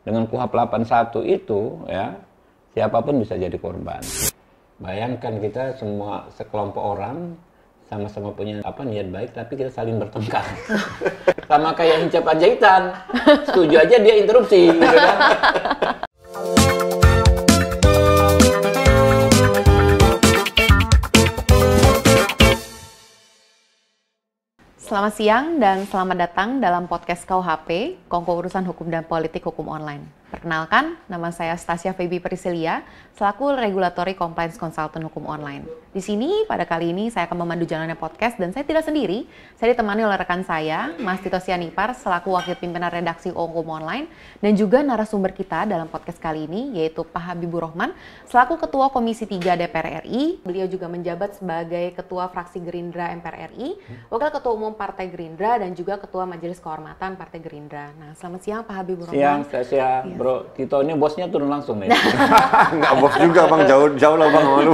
dengan KUHP 81 itu ya siapapun bisa jadi korban. Bayangkan kita semua sekelompok orang sama-sama punya niat baik tapi kita saling bertengkar. Sama kayak hijab jahitan. Setuju aja dia interupsi gitu kan. Selamat siang dan selamat datang dalam podcast KUHP, Kongko Urusan Hukum dan Politik Hukum Online. Perkenalkan, nama saya Stasia Feby Priscilia, selaku Regulatory Compliance Consultant Hukum Online. Di sini, pada kali ini saya akan memandu jalannya podcast dan saya tidak sendiri. Saya ditemani oleh rekan saya, Mas Tito Sianipar, selaku Wakil Pimpinan Redaksi Hukum Online, dan juga narasumber kita dalam podcast kali ini, yaitu Pak Habibur Rahman, selaku Ketua Komisi 3 DPR RI. Beliau juga menjabat sebagai Ketua Fraksi Gerindra MPR RI, Wakil Ketua Umum Partai Gerindra, dan juga Ketua Majelis Kehormatan Partai Gerindra. Nah, selamat siang Pak Habibur Rahman. Siang, Bro. Tito ini bosnya turun langsung nih. Nggak bos juga Bang, jauh lah Bang.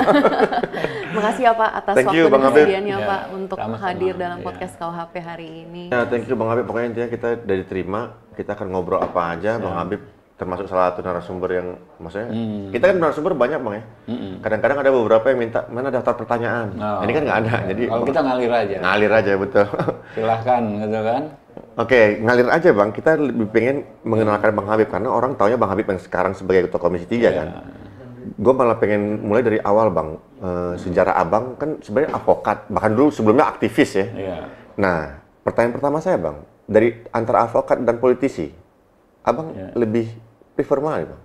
Makasih ya Pak atas waktu dan kesediaannya Pak untuk hadir dalam podcast KUHP hari ini. Ya, thank you Bang Habib. Pokoknya intinya kita dari terima, kita akan ngobrol apa aja. Bang Habib termasuk salah satu narasumber yang maksudnya kita kan narasumber banyak Bang ya. Kadang-kadang ada beberapa yang minta mana daftar pertanyaan. Ini kan nggak ada. Jadi kalau kita ngalir aja. Ngalir aja betul. Silahkan gitu kan. Oke, ngalir aja Bang. Kita lebih pengen mengenalkan Bang Habib karena orang taunya Bang Habib yang sekarang sebagai Ketua Komisi 3 kan. Gue malah pengen mulai dari awal Bang. Sejarah Abang kan sebenarnya advokat, bahkan dulu sebelumnya aktivis ya. Nah, pertanyaan pertama saya Bang, dari antara advokat dan politisi, Abang lebih prefer mana Bang?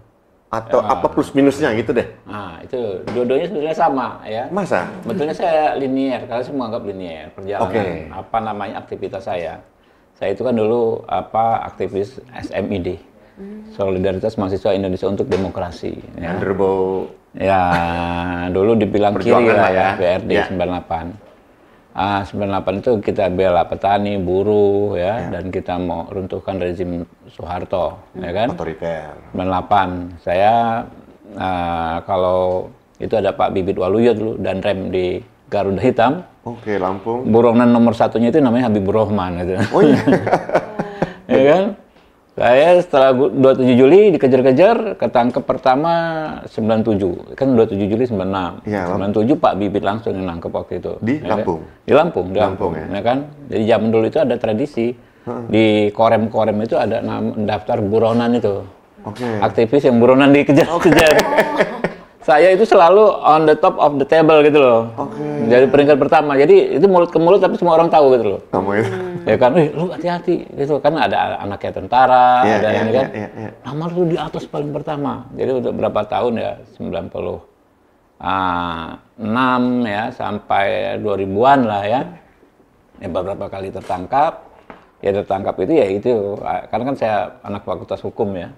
Atau apa plus minusnya gitu deh? Nah, itu dua-duanya sebenarnya sama ya. Masa? Betulnya saya linier, karena saya menganggap linier perjalanan aktivitas saya. Saya itu kan dulu aktivis SMID, Solidaritas Mahasiswa Indonesia untuk Demokrasi. Ya. Berbau. Ya, dulu dibilang kiri lah ya, BRD 98. 98 itu kita bela petani, buruh ya, dan kita mau runtuhkan rezim Soeharto, ya kan? Otoriter. 98. Saya kalau itu ada Pak Bibit Waluyo dulu dan rem di Garuda Hitam. Oke, Lampung. Buronan nomor satunya itu namanya Habibur Rahman gitu. Oh iya. Ya kan? Saya setelah 27 Juli dikejar-kejar, ketangkep pertama 97. Kan 27 Juli 96. Ya, 97 Pak Bibit langsung yang nangkep waktu itu. Di Lampung? Di Lampung. Ya Kan? Jadi zaman dulu itu ada tradisi. Di korem-korem itu ada daftar buronan itu. Aktivis yang buronan dikejar-kejar. Saya itu selalu on the top of the table gitu loh. Jadi peringkat pertama. Jadi itu mulut ke mulut tapi semua orang tahu gitu loh. Kamu itu. Ya kan, lu hati-hati gitu. Kan ada anaknya tentara, ada ini kan. Nama lu di atas paling pertama. Jadi udah berapa tahun ya? 96 ya sampai 2000-an lah ya. Ya beberapa kali tertangkap. Ya tertangkap itu ya itu. Karena kan saya anak fakultas hukum ya.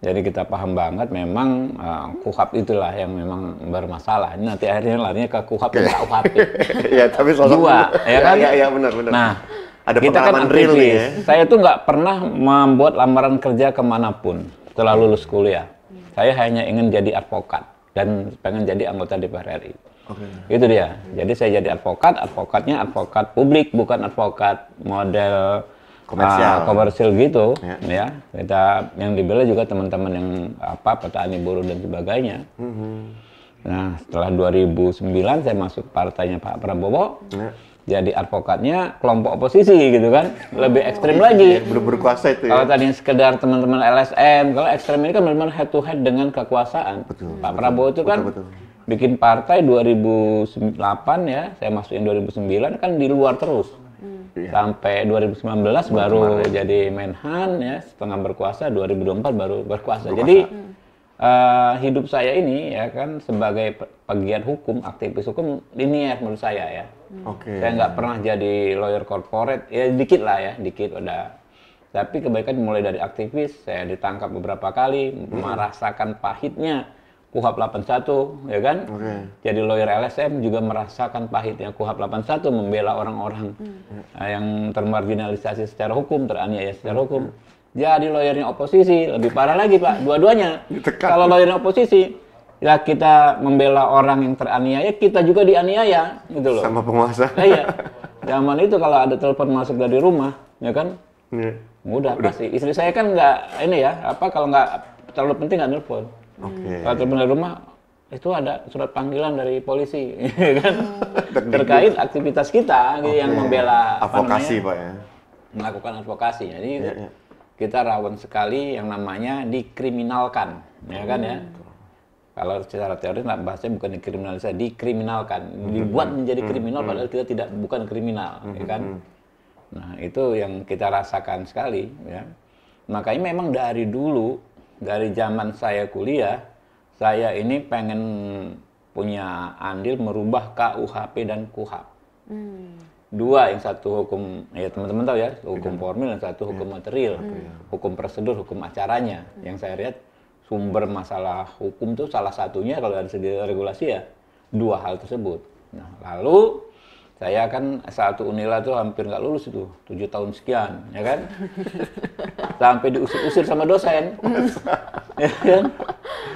Jadi kita paham banget memang KUHP itulah yang memang bermasalah. Ini nanti akhirnya larinya ke KUHP dan KUHP. Ya, tapi dua, ya kan? Iya, benar. Nah, ada kita kan real nih ya. Saya tuh nggak pernah membuat lamaran kerja kemanapun setelah lulus kuliah. Saya hanya ingin jadi advokat dan pengen jadi anggota DPR RI. Itu dia. Jadi saya jadi advokat, advokatnya advokat publik, bukan advokat model komersial gitu, ya. Kita yang dibela juga teman-teman yang petani buruh dan sebagainya. Nah, setelah 2009 saya masuk partainya Pak Prabowo, jadi advokatnya kelompok oposisi gitu kan, lebih ekstrim lagi. Berkuasa itu ya. Kalau tadi sekedar teman-teman LSM, kalau ekstrem ini kan benar-benar head to head dengan kekuasaan. Pak Prabowo itu kan bikin partai 2008 ya, saya masukin 2009 kan di luar terus. Sampai 2019 baru jadi Menhan ya, setengah berkuasa, 2024 baru berkuasa. Jadi hidup saya ini ya kan sebagai pegiat hukum, aktivis hukum linier menurut saya ya. Saya nggak pernah jadi lawyer corporate, ya dikit lah ya, dikit udah. Tapi kebaikan mulai dari aktivis, saya ditangkap beberapa kali, merasakan pahitnya KUHP 81, ya kan? Jadi lawyer LSM juga merasakan pahitnya KUHP 81, membela orang-orang yang termarginalisasi secara hukum, teraniaya secara hukum. Jadi lawyernya oposisi, lebih parah lagi Pak, dua-duanya. Kalau lawyernya oposisi, ya kita membela orang yang teraniaya, kita juga dianiaya, gitu loh. Sama penguasa. Iya. Zaman itu kalau ada telepon masuk dari rumah, ya kan? Udah pasti. Istri saya kan nggak ini ya, kalau nggak terlalu penting nggak nelpon. Kalau telepon dari rumah itu ada surat panggilan dari polisi, kan? Terkait aktivitas kita yang membela advokasi, Pak ya. Melakukan advokasi. Jadi kita rawan sekali yang namanya dikriminalkan, ya kan ya. Kalau secara teori bahasanya bukan dikriminalisasi, dikriminalkan, dibuat menjadi kriminal padahal kita bukan kriminal, ya kan? Nah, itu yang kita rasakan sekali, ya. Makanya memang dari dulu, dari zaman saya kuliah, saya ini pengen punya andil merubah KUHP dan KUHAP. Dua, yang satu hukum, ya teman-teman tahu ya, hukum formil, dan satu hukum material, hukum prosedur, hukum acaranya. Yang saya lihat sumber masalah hukum itu salah satunya kalau dari segi regulasi ya dua hal tersebut. Nah, lalu saya kan S1 Unila tuh hampir nggak lulus itu, 7 tahun sekian, ya kan? Sampai diusir-usir sama dosen. Ya kan?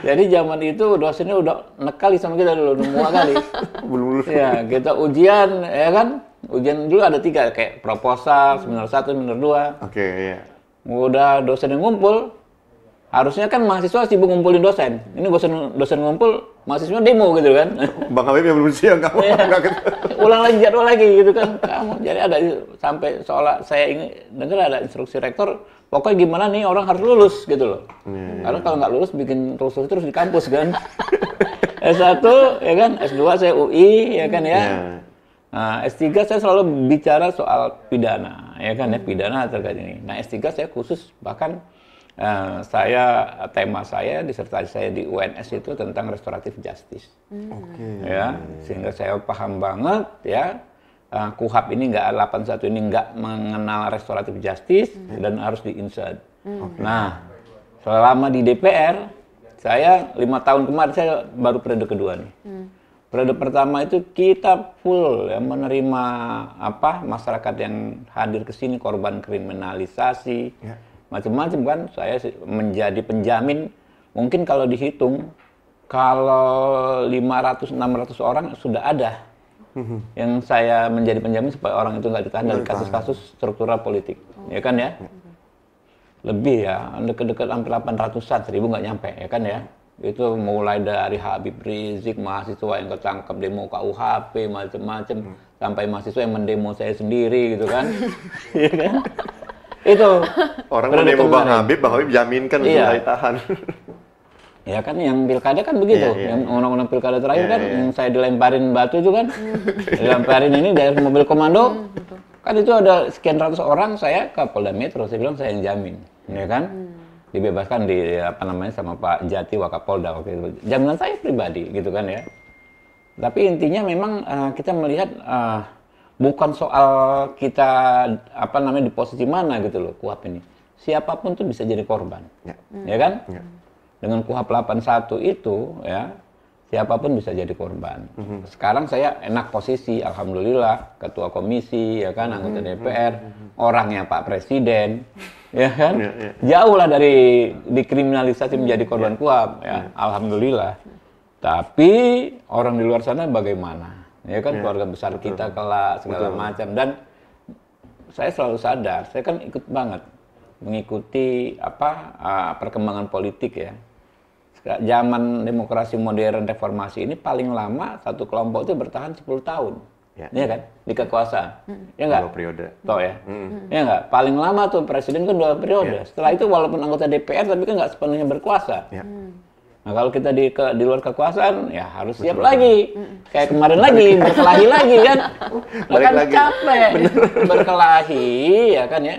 Jadi zaman itu dosennya udah nekali sama kita dulu, muak kali. Belum lulus. Ya, kita ujian, ya kan? Ujian dulu ada 3, kayak proposal, seminar 1, seminar 2. Oke, iya. Udah dosen yang ngumpul, harusnya kan mahasiswa sibuk ngumpulin dosen. Ini dosen ngumpul, mahasiswa demo gitu kan. Bang Habib yang belum siang, kamu nggak Ulang lagi jadwal lagi gitu kan. Kamu jadi ada sampai seolah saya dengar ada instruksi rektor, pokoknya gimana nih orang harus lulus gitu loh. Karena kalau nggak lulus bikin rusuh terus di kampus kan. S1 ya kan, S2 saya UI ya kan ya. Nah, S3 saya selalu bicara soal pidana ya kan ya, pidana terkait ini. Nah, S3 saya khusus bahkan tema saya, disertasi saya di UNS itu tentang restoratif justice. Ya, sehingga saya paham banget ya, KUHAP ini 81 ini nggak mengenal restoratif justice dan harus di-insert. Nah, selama di DPR, saya 5 tahun kemarin saya baru periode kedua nih. Periode pertama itu kita full ya, menerima masyarakat yang hadir ke sini, korban kriminalisasi. Macam-macam kan, saya menjadi penjamin. Mungkin kalau dihitung, kalau 500-600 orang sudah ada yang saya menjadi penjamin supaya orang itu nggak ditahan dari kasus-kasus struktural politik, ya kan ya? Lebih ya, dekat-dekat hampir 800-an, 1000 nggak nyampe, ya kan ya? Itu mulai dari Habib Rizik, mahasiswa yang ketangkap demo KUHP, macam-macam, sampai mahasiswa yang mendemo saya sendiri gitu kan, ya kan? Itu orang mendemo Bang Habib jaminkan sudah ditahan. Ya kan yang pilkada kan begitu, yang undang-undang pilkada terakhir kan yang saya dilemparin batu itu kan, dilemparin ini dari mobil komando, kan itu ada sekian ratus orang, saya ke Polda Metro, saya bilang saya yang jamin, ya kan, dibebaskan sama Pak Jati Wakapolda waktu itu, jaminan saya pribadi gitu kan ya. Tapi intinya memang kita melihat bukan soal kita di posisi mana gitu loh KUHAP ini. Siapapun tuh bisa jadi korban. Ya kan? Dengan KUHAP 81 itu ya, siapapun bisa jadi korban. Sekarang saya enak posisi, alhamdulillah, ketua komisi ya kan, anggota DPR, orangnya Pak Presiden, ya kan? Jauh lah dari dikriminalisasi menjadi korban KUHAP ya, alhamdulillah. Tapi orang di luar sana bagaimana? Ya kan, keluarga besar kita kelak segala macam, dan saya selalu sadar, saya kan ikut banget mengikuti perkembangan politik ya. Zaman demokrasi modern reformasi ini paling lama satu kelompok itu bertahan 10 tahun. Ya kan, di kekuasaan. Ya enggak? 2 periode. Toh ya. Ya enggak? Paling lama tuh presiden kan 2 periode. Setelah itu walaupun anggota DPR tapi kan enggak sepenuhnya berkuasa. Nah, kalau kita di luar kekuasaan, ya harus siap lagi. Kayak kemarin lagi, berkelahi lagi kan. Nah, kan lagi. Capek berkelahi, ya kan ya.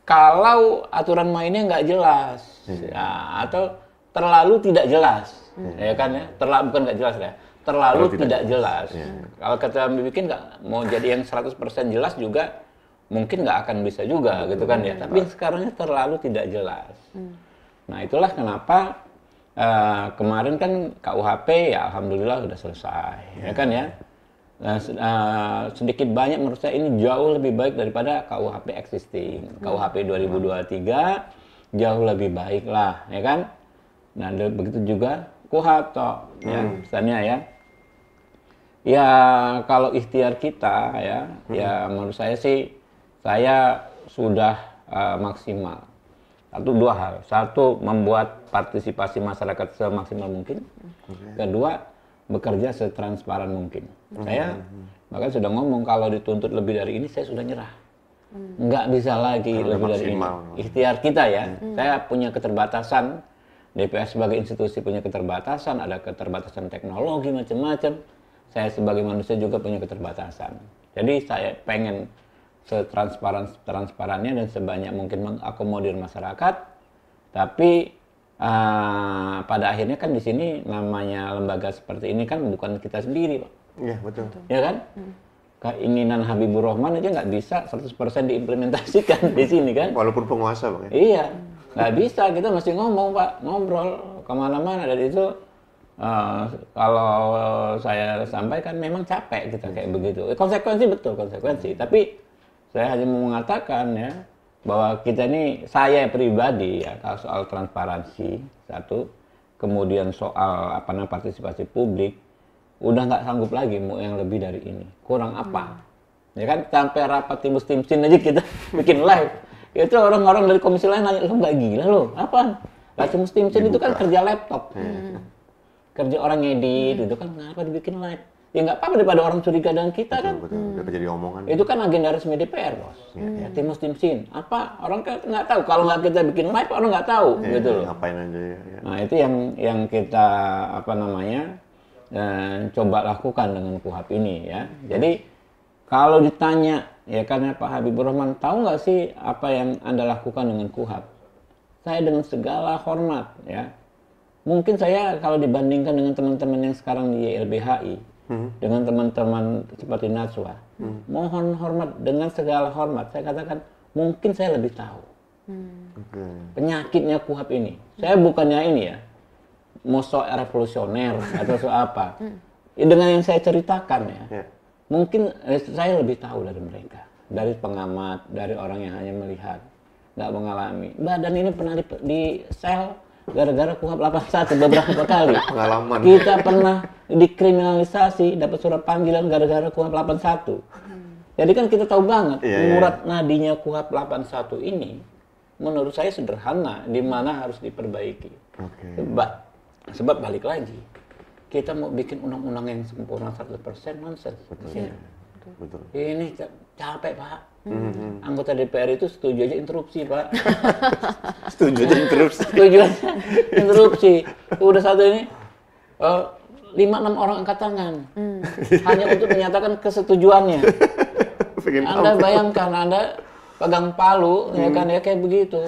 Kalau aturan mainnya nggak jelas, ya, atau terlalu tidak jelas, ya kan ya. Bukan nggak jelas ya, terlalu tidak jelas. Kalau kita bikin nggak mau jadi yang 100% jelas juga, mungkin nggak akan bisa juga, gitu kan ya. Tapi sekarangnya terlalu tidak jelas. Nah, itulah kenapa kemarin kan KUHP ya alhamdulillah sudah selesai, ya kan ya. Sedikit banyak menurut saya ini jauh lebih baik daripada KUHP existing. KUHP 2023 jauh lebih baik lah, ya kan. Nah, begitu juga KUHAP toh, ya misalnya ya. Ya kalau ikhtiar kita ya, ya menurut saya sih saya sudah maksimal. Dua hal. Satu, membuat partisipasi masyarakat semaksimal mungkin. Kedua, bekerja setransparan mungkin. Saya bahkan sudah ngomong kalau dituntut lebih dari ini saya sudah nyerah. Nggak bisa lagi lebih dari ini. Ikhtiar kita ya. Saya punya keterbatasan. DPR sebagai institusi punya keterbatasan, ada keterbatasan teknologi macam-macam. Saya sebagai manusia juga punya keterbatasan. Jadi saya pengen setransparannya dan sebanyak mungkin mengakomodir masyarakat. Tapi pada akhirnya kan di sini namanya lembaga seperti ini kan bukan kita sendiri, Pak. Iya, betul. Ya kan? Keinginan Habibur Rahman aja nggak bisa 100% diimplementasikan di sini kan? Walaupun penguasa, Bang. Iya, nggak bisa. Kita mesti ngomong, Pak, ngobrol kemana-mana. Dan itu kalau saya sampaikan memang capek kita kayak begitu. Konsekuensi betul, konsekuensi. Tapi saya hanya mau mengatakan ya bahwa kita ini, saya pribadi ya, kalau soal transparansi satu, kemudian soal partisipasi publik, udah nggak sanggup lagi mau yang lebih dari ini. Kurang apa? Ya kan sampai rapat timus-timusin aja kita bikin live. Itu orang-orang dari komisi lain nanya, lo nggak gila lo? Apaan? Lah timus-timusin itu kan kerja laptop. Kerja orang ngedit itu kan, kenapa dibikin live? Ya nggak apa-apa daripada orang curiga dengan kita kan. Betul. Jadi omongan. Itu kan agenda resmi DPR, Bos. Ya, timus-timusin. Apa? Orang kan nggak tahu. Kalau nggak kita bikin live, orang nggak tahu. Gitu loh. Ngapain aja ya. Nah, itu yang kita coba lakukan dengan KUHP ini ya. Jadi kalau ditanya ya karena Pak Habibur Rahman, tahu nggak sih apa yang Anda lakukan dengan KUHP? Saya dengan segala hormat ya. Mungkin saya kalau dibandingkan dengan teman-teman yang sekarang di YLBHI, dengan teman-teman seperti Najwa, mohon hormat, dengan segala hormat, saya katakan mungkin saya lebih tahu penyakitnya KUHP ini. Saya bukannya ini ya, mau revolusioner atau apa. Ya, dengan yang saya ceritakan ya, mungkin saya lebih tahu dari mereka, dari pengamat, dari orang yang hanya melihat, nggak mengalami. Badan ini pernah di sel gara-gara KUHP 81 beberapa kali. Pengalaman. Kita pernah dikriminalisasi, dapat surat panggilan gara-gara KUHP 81. Jadi kan kita tahu banget urat nadinya KUHP 81 ini menurut saya sederhana, di mana harus diperbaiki. Sebab balik lagi, kita mau bikin undang-undang yang sempurna 100% nonsens. Betul. Ini capek, Pak. Anggota DPR itu setuju aja interupsi, Pak. Setuju aja interupsi. Setuju aja interupsi. Udah satu ini, 5-6 orang angkat tangan. Hanya untuk menyatakan kesetujuannya. Anda bayangkan, Anda pegang palu, ya kan, ya kayak begitu.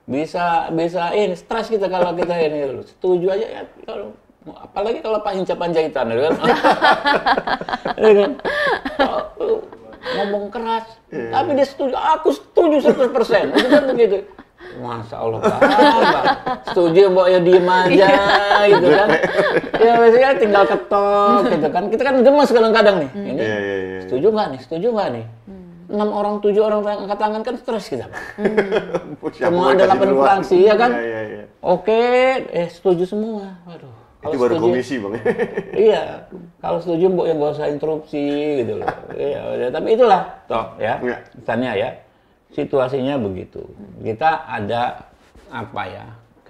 Bisa ini stres kita kalau kita ini. Setuju aja ya, kalau apalagi kalau Pak Hinca Panjaitan, ya kan? Ya kan? Ngomong keras, tapi dia setuju, aku setuju 100%, itu kan begitu. Masya Allah, Pak. Setuju, Mbok, ya diem aja, gitu kan. Ya biasanya tinggal ketok, gitu kan. Kita kan gemes kadang-kadang nih. Ini, setuju nggak nih? 6 orang, 7 orang angkat tangan kan stres kita, Pak. Semua ada 8 fraksi, ya kan? Oke, setuju semua. Waduh. Itu baru komisi, Bang. Iya, kalau setuju Mbok yang nggak usah interupsi gitu loh. Iya, tapi itulah toh ya. Misalnya ya, situasinya begitu. Kita ada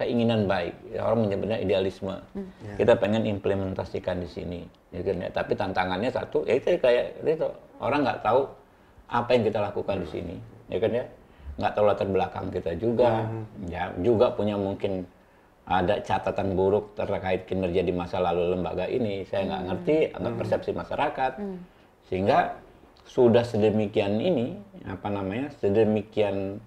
keinginan baik. Orang menyebutnya idealisme. Kita pengen implementasikan di sini, ya kan ya. Tapi tantangannya satu, ya itu kayak itu orang nggak tahu apa yang kita lakukan di sini, ya kan ya. Nggak tahu latar belakang kita juga, ya juga punya mungkin ada catatan buruk terkait kinerja di masa lalu lembaga ini. Saya nggak ngerti, agak persepsi masyarakat. Sehingga sudah sedemikian ini, sedemikian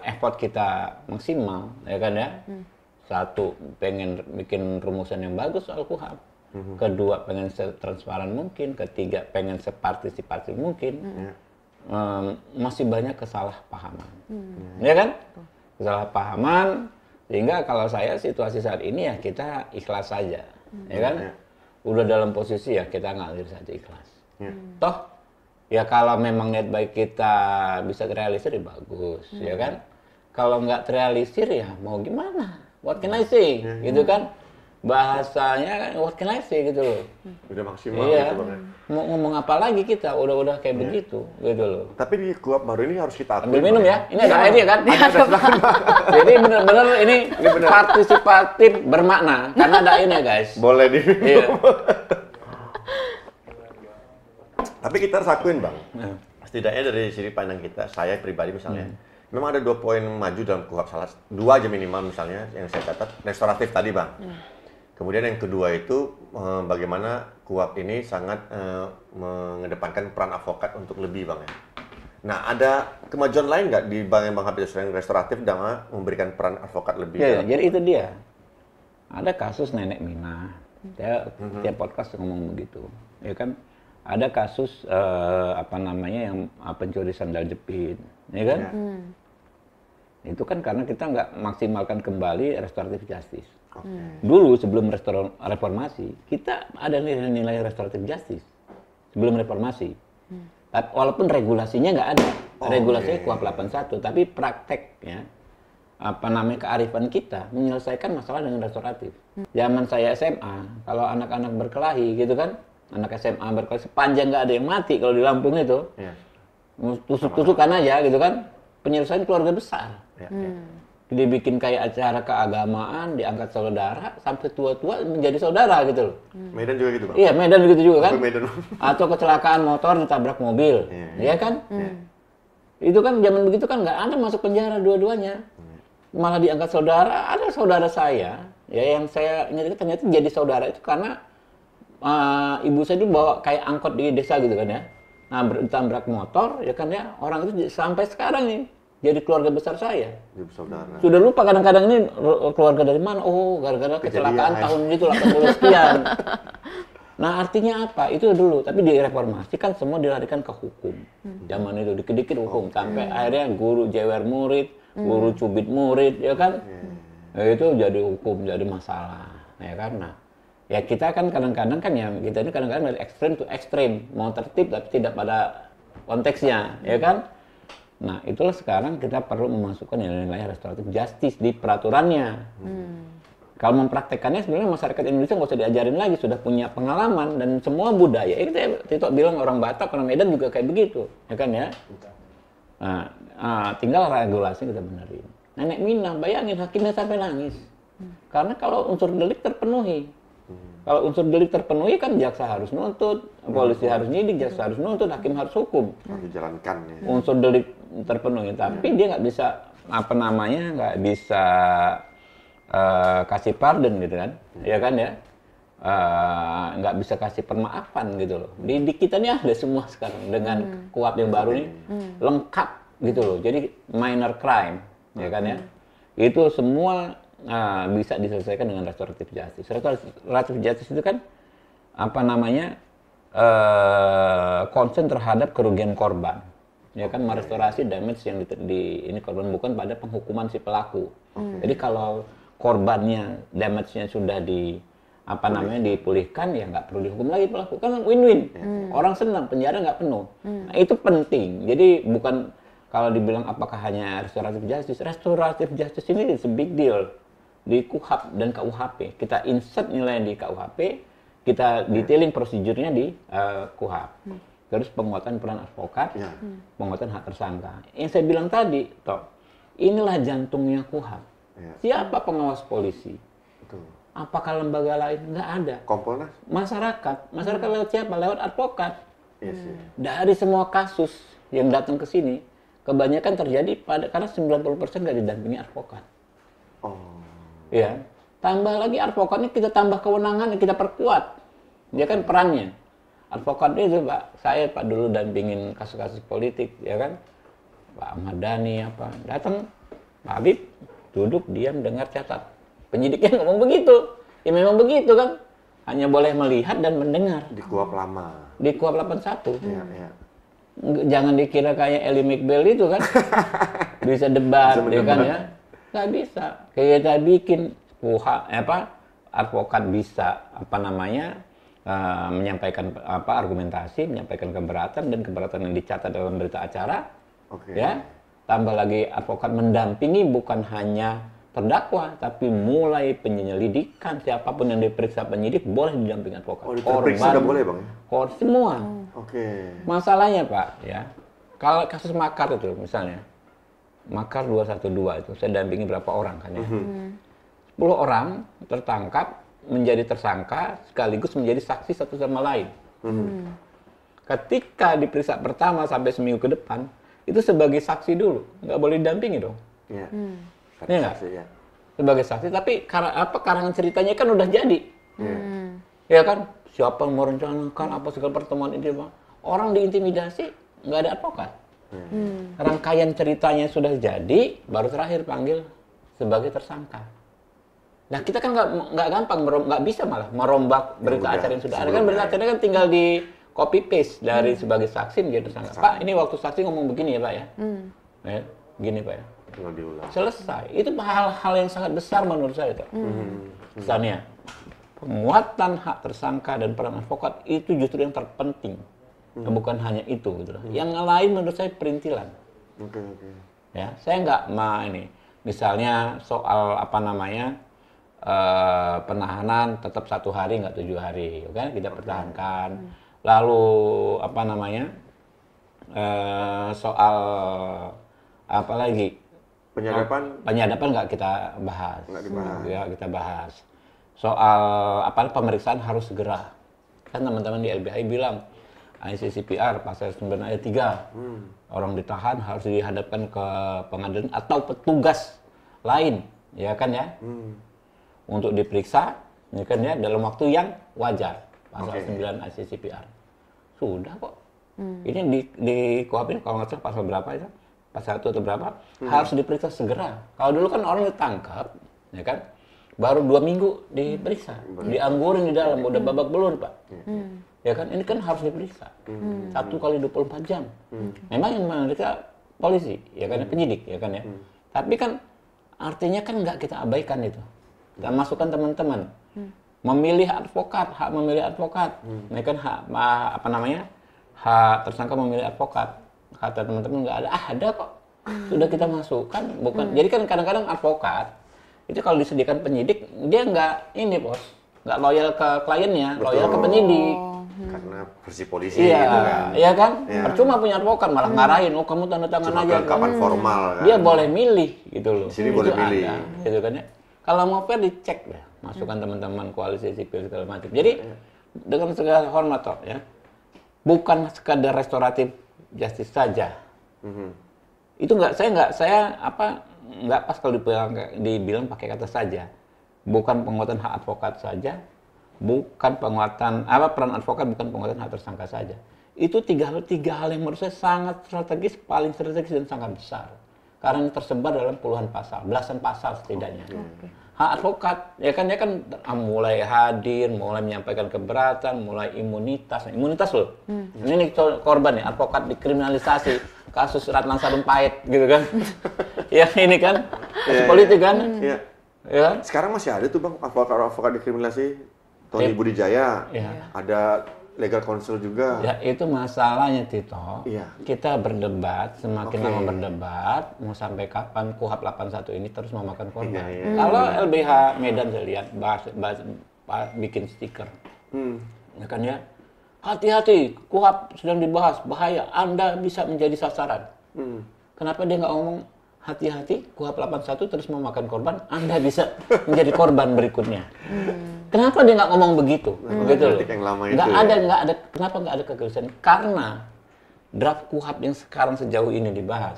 effort kita maksimal, ya kan ya. Satu, pengen bikin rumusan yang bagus soal KUHP. Kedua, pengen setransparan mungkin. Ketiga, pengen separtisipasi mungkin. Masih banyak kesalahpahaman. Ya kan? Kesalahpahaman. Sehingga kalau saya situasi saat ini ya kita ikhlas saja, ya kan? Udah dalam posisi ya kita ngalir saja ikhlas. Toh, ya kalau memang niat baik kita bisa terrealisir ya bagus, ya kan? Kalau nggak terrealisir ya mau gimana? What can I say? Gitu kan? bahasanya what can I say gitu loh. Udah maksimal Iya. gitu Bang. Mau ngomong apa lagi kita, udah kayak begitu gitu loh. Tapi di kuap baru ini harus kita akui. Ambil minum Bang. ya, ini ada airnya kan? Silakan. Jadi benar-benar ini partisipatif bermakna karena ada airnya guys. Boleh di. Iya. Tapi kita harus akuin Bang. Setidaknya dari sisi pandang kita, saya pribadi misalnya, memang ada 2 poin maju dalam kuhap, salah 2 aja minimal misalnya yang saya catat, restoratif tadi Bang. Kemudian yang kedua itu bagaimana kuhap ini sangat mengedepankan peran advokat untuk lebih Bang ya. Nah, ada kemajuan lain nggak di Bang Habib selain restoratif dengan memberikan peran advokat lebih? Ya, jadi itu dia. Ada kasus Nenek Mina. Saya tiap podcast ngomong begitu. Ya kan? Ada kasus yang pencuri sandal jepit, ya kan? Itu kan karena kita nggak maksimalkan kembali restoratif justice. Dulu sebelum reformasi, kita ada nilai restoratif justice sebelum reformasi. Walaupun regulasinya nggak ada, regulasinya KUHP 81, tapi prakteknya kearifan kita menyelesaikan masalah dengan restoratif. Zaman saya SMA, kalau anak-anak berkelahi gitu kan, anak SMA berkelahi sepanjang nggak ada yang mati kalau di Lampung itu, tusuk-tusukan aja gitu kan, penyelesaian keluarga besar. Dibikin kayak acara keagamaan, diangkat saudara, sampai tua-tua menjadi saudara gitu loh. Medan juga gitu Bang? Iya, Medan begitu juga kan. Medan. Atau kecelakaan motor ditabrak mobil, ya kan? Itu kan zaman begitu kan nggak ada masuk penjara dua-duanya. Malah diangkat saudara. Ada saudara saya, ya yang saya ingat ternyata jadi saudara itu karena ibu saya itu bawa kayak angkot di desa gitu kan ya. Nah, ditabrak motor, ya kan ya, orang itu sampai sekarang nih jadi keluarga besar saya. Jadi saudara. Sudah lupa kadang-kadang ini keluarga dari mana? Oh, gara-gara kecelakaan tahun itu 80 sekian. Nah, artinya apa? Itu dulu. Tapi di reformasi kan semua dilarikan ke hukum. Zaman itu dikit-dikit hukum. Sampai akhirnya guru jewer murid, guru cubit murid, ya kan? Ya, itu jadi hukum, jadi masalah. Ya kan? Nah, ya kita kan kadang-kadang kan ya, kita ini kadang-kadang dari ekstrem ke ekstrem. Mau tertib tapi tidak pada konteksnya, ya kan? Nah, itulah sekarang kita perlu memasukkan nilai-nilai restoratif justice di peraturannya. Kalau mempraktekannya sebenarnya masyarakat Indonesia nggak usah diajarin lagi, sudah punya pengalaman dan semua budaya. Ini Tito bilang orang Batak, orang Medan juga kayak begitu, ya kan ya? Nah, tinggal regulasi kita benerin. Nenek Mina, bayangin hakimnya sampai nangis. Karena kalau unsur delik terpenuhi. Kalau unsur delik terpenuhi kan jaksa harus nuntut, polisi harus nyidik, jaksa harus nuntut, hakim harus hukum. Harus dijalankan ya. Unsur delik terpenuhi, tapi dia nggak bisa nggak bisa kasih pardon gitu kan, ya kan ya, nggak bisa kasih permaafan gitu loh. Di kita ini ada semua sekarang dengan KUHP yang baru ini lengkap gitu loh. Jadi minor crime, ya kan ya, itu semua bisa diselesaikan dengan restoratif justice. Restoratif justice itu kan concern terhadap kerugian korban. Ya kan, merestorasi damage yang ini korban, bukan pada penghukuman si pelaku. Jadi kalau korbannya damage-nya sudah dipulihkan, ya nggak perlu dihukum lagi pelaku, kan win-win. Orang senang, penjara nggak penuh. Nah, itu penting. Jadi bukan kalau dibilang apakah hanya restoratif justice ini is a big deal di KUHP dan KUHP. Kita insert nilai di KUHP, kita detailing prosedurnya di KUHP. Terus penguatan peran advokat, penguatan hak tersangka. Yang saya bilang tadi, inilah jantungnya KUHP. Siapa pengawas polisi? Betul. Apakah lembaga lain? Nggak ada. Kompolnas? Masyarakat lewat siapa? Lewat advokat. Yes. Dari semua kasus yang datang ke sini, kebanyakan terjadi karena 90% nggak didampingi advokat. Ya, tambah lagi advokatnya kita tambah kewenangan, kita perkuat. Dia kan perannya. Advokat itu saya dulu dampingin kasus-kasus politik, ya kan, Pak Ahmad Dhani datang, Pak Habib duduk diam dengar catat, penyidiknya ngomong begitu, ya memang begitu kan, hanya boleh melihat dan mendengar. Di KUHP lama. Di KUHP 81. Iya. Jangan dikira kayak Ellie McBeal itu kan, bisa debat, ya kan ya, nggak bisa. Kayak kita bikin advokat bisa menyampaikan argumentasi, menyampaikan keberatan, dan keberatan yang dicatat dalam berita acara. Ya, tambah lagi advokat mendampingi, bukan hanya terdakwa, tapi mulai penyelidikan siapapun yang diperiksa penyidik boleh didampingi advokat. Oh, diperiksa udah boleh, Bang? Semua. Oke. Masalahnya, Pak, ya. Kalau kasus makar itu misalnya, makar 212 itu saya dampingi berapa orang kan ya. 10 orang tertangkap menjadi tersangka sekaligus menjadi saksi satu sama lain. Ketika diperiksa pertama sampai seminggu ke depan, itu sebagai saksi dulu, nggak boleh didampingi dong. Iya. Iya nggak? Ya. Sebagai saksi, tapi karangan ceritanya kan udah jadi. Ya kan? Siapa yang merencanakan apa segala pertemuan ini, Bang? Orang diintimidasi, nggak ada advokat. Rangkaian ceritanya sudah jadi, baru terakhir panggil sebagai tersangka. Nah kita kan nggak gampang, nggak bisa malah merombak berita acara yang sudah ada. Kan berita acara kan tinggal di copy paste dari sebagai saksi menjadi tersangka. Pak, ini waktu saksi ngomong begini ya Pak ya? Ya, gini Pak ya. Selesai. Itu hal-hal yang sangat besar menurut saya itu. Misalnya, penguatan hak tersangka dan peran advokat itu justru yang terpenting. Bukan hanya itu gitu loh. Yang lain menurut saya perintilan. Ya, saya nggak ini. Misalnya soal apa namanya penahanan tetap 1 hari nggak 7 hari, kan kita pertahankan. Lalu apa namanya soal apa lagi? Penyadapan nggak kita bahas. Nggak dibahas. Ya, kita bahas. Soal apa pemeriksaan harus segera. Kan teman-teman di LBHI bilang ICCPR pasal 9 ayat 3. Orang ditahan harus dihadapkan ke pengadilan atau petugas lain, ya kan ya? Untuk diperiksa, ya kan ya, dalam waktu yang wajar. Pasal 9 ICCPR. Sudah kok. Ini di KUHP kalau nggak salah pasal berapa itu? Pasal 1 atau berapa? Harus diperiksa segera. Kalau dulu kan orang ditangkap, ya kan? Baru 2 minggu diperiksa, dianggurin di dalam, udah babak belur Pak. Ya kan, ini kan harus diperiksa 1 kali 24 jam. Memang yang memeriksa polisi, ya kan, penyidik, ya kan ya. Tapi kan artinya kan nggak kita abaikan itu. Kita masukkan teman-teman memilih advokat, hak memilih advokat. Ini kan hak apa namanya, hak tersangka memilih advokat. Kata teman-teman nggak ada, ada kok. Sudah kita masukkan, bukan. Jadi kan kadang-kadang advokat itu kalau disediakan penyidik dia nggak ini bos, nggak loyal ke kliennya, loyal ke penyidik. Karena versi polisi iya, gitu kan. Iya kan? Percuma punya advokat malah ngarahin, oh kamu tanda tangan cuma aja. Kapan formal kan. Dia boleh milih gitu loh. Di sini boleh milih. Gitu kan ya. Kalau mau fair dicek deh, masukkan teman-teman koalisi sipil segala macam. Jadi dengan segala hormat toh ya, bukan sekadar restoratif justice saja. Itu nggak pas kalau dibilang pakai kata saja. Bukan penguatan hak advokat saja, bukan penguatan peran advokat, bukan penguatan hak tersangka saja. Itu tiga hal yang menurut saya sangat strategis, paling strategis dan sangat besar. Karena ini tersebar dalam puluhan pasal, belasan pasal setidaknya. Hak advokat, ya kan mulai hadir, mulai menyampaikan keberatan, mulai imunitas loh. Ini korban ya, advokat dikriminalisasi, kasus Ratna Sarumpait gitu kan. Ya ini kan, kasus politik kan. Ya. Sekarang masih ada tuh Bang, advokat dikriminalisasi, Tony Budijaya, ada legal counsel juga. Ya itu masalahnya Tito. Kita berdebat, semakin lama berdebat, mau sampai kapan KUHP 81 ini terus memakan korban. Kalau LBH Medan saya lihat bikin stiker, ya kan ya, hati-hati, KUHP sedang dibahas, bahaya, Anda bisa menjadi sasaran. Kenapa dia nggak ngomong hati-hati, KUHP 81 terus memakan korban, Anda bisa menjadi korban berikutnya. Kenapa dia nggak ngomong begitu? Begitu loh. Nggak ada. Kenapa nggak ada kegelisahan? Karena draft KUHP yang sekarang sejauh ini dibahas,